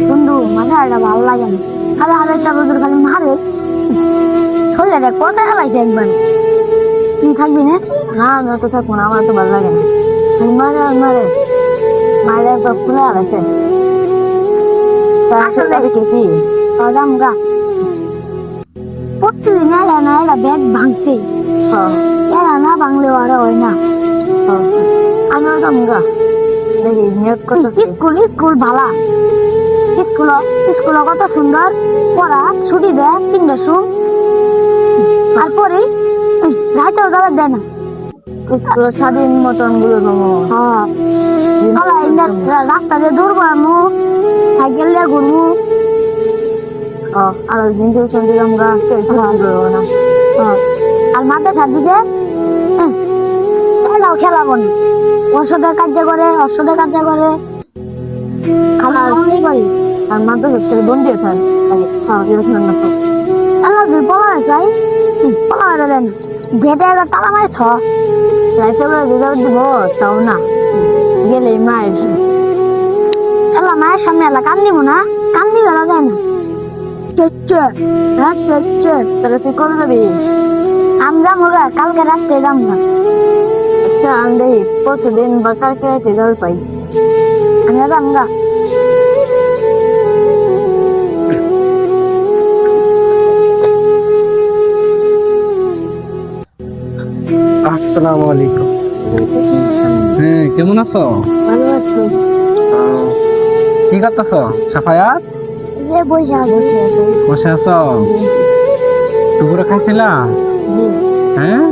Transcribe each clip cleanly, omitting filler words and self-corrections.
বন্ধু মাথাটা ভালো লাগে না, খালি হাজার চাকর খালি মারে শরীরে কথা খেলাইছে একবার। তুই থাকবি না? না আমি তো থাকবো না, আমার তো ভালো লাগে না, মারে মারে মারে একবার খুলে হারাইছে। আসলে কি আমরা প্রতিদিন এরা না এরা ব্যাগ ভাঙছে, এরা না ভাঙলেও আর হয় না। আমিও আমরা স্কুল স্কুল ভালা স্কুল স্কুল কত সুন্দর পড়া, ছুটি দেয় 3টার সময়, তারপরে রাতেও যাওয়ার দেয় না। স্কুলের স্বাধীন মতন গুলো রাস্তা দিয়ে দৌড়বো, আমু সাইকেল দিয়ে ঘুরবো, আর দিন টিউশন দিয়ে আমরা না। আর মাদ্রাসা দিছে এলাও খেলাবো না, ওষুধের কার্য করে ওষুধের কার্য করে করি। আর মাদ্রাসা থেকে বন্দি থাকে পলা চাই পলা দেন ঘেটে তালা মারে রাইতে রেজাল্ট দিব তাও না গেলে মায়ের এলা মায়ের সামনে এলা কান দিব না, কান দিবে না যায় না। তাহলে তুই কবে যাবি? আমি যাবো কালকে রাত্রে যাবো না। আচ্ছা আমি দেখি পরশু দিন বা কালকে রাত্রে জল পাই, আমি যাবো গা। আসসালামু আলাইকুম। হ্যাঁ কেমন আছো? ভালো আছি। কি করতেছ? সাফায়াত বসে আছো? দুপুরে খাইছিলা? হ্যাঁ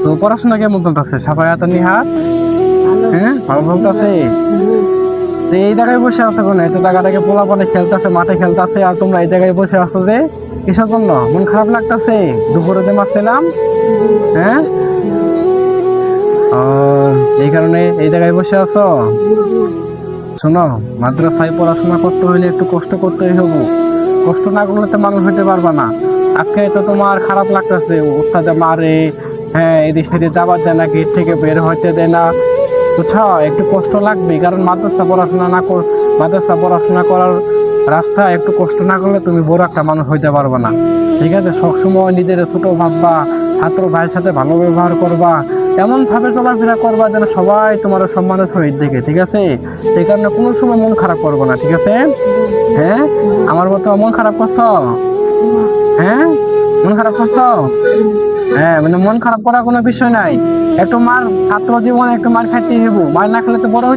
তো পড়াশোনা কেমন চলতেছে সাফায়াত নিহাত? হ্যাঁ ভালো চলতেছে। এই জায়গায় বসে আছো কেন? এত জায়গা থেকে পোলা পানে খেলতেছে, মাঠে খেলতেছে, আর তোমরা এই জায়গায় বসে আছো যে কিসের জন্য? মন খারাপ লাগতেছে দুপুরে যে মারছিলাম? হ্যাঁ এই কারণে এই জায়গায় বসে আছো? শোনো, মাদ্রাসায় পড়াশোনা করতে হলে একটু কষ্ট করতেই হবো, কষ্ট না করলে তো মানুষ হতে পারবা না। আজকে তো তোমার খারাপ লাগতেছে, উস্তাদে মারে, হ্যাঁ এদিক সেদিক যাবার দেয় না, গেট থেকে বের হইতে দেয় না, বুঝছো? একটু কষ্ট লাগবে, কারণ মাদ্রাসা পড়াশোনা করার রাস্তা একটু কষ্ট না করলে তুমি বড় একটা মানুষ হইতে পারবে না। ঠিক আছে, সবসময় নিজের ছোট ভাববা, ছাত্র ভাইয়ের সাথে ভালো ব্যবহার করবা, এমন ভাবে চলাফেরা করবা যেন সবাই তোমার সম্মানের সহিত দেখে। ঠিক আছে, সেই কারণে কোনো সময় মন খারাপ করবো না। ঠিক আছে? হ্যাঁ আমার মতো মন খারাপ করছো? হ্যাঁ মন খারাপ করছো? হ্যাঁ মানে মন খারাপ করার কোনো বিষয় নাই। একটু মার ছাত্র জীবনে একটু মার খাইতে হইব, মার না খেলে তো বড়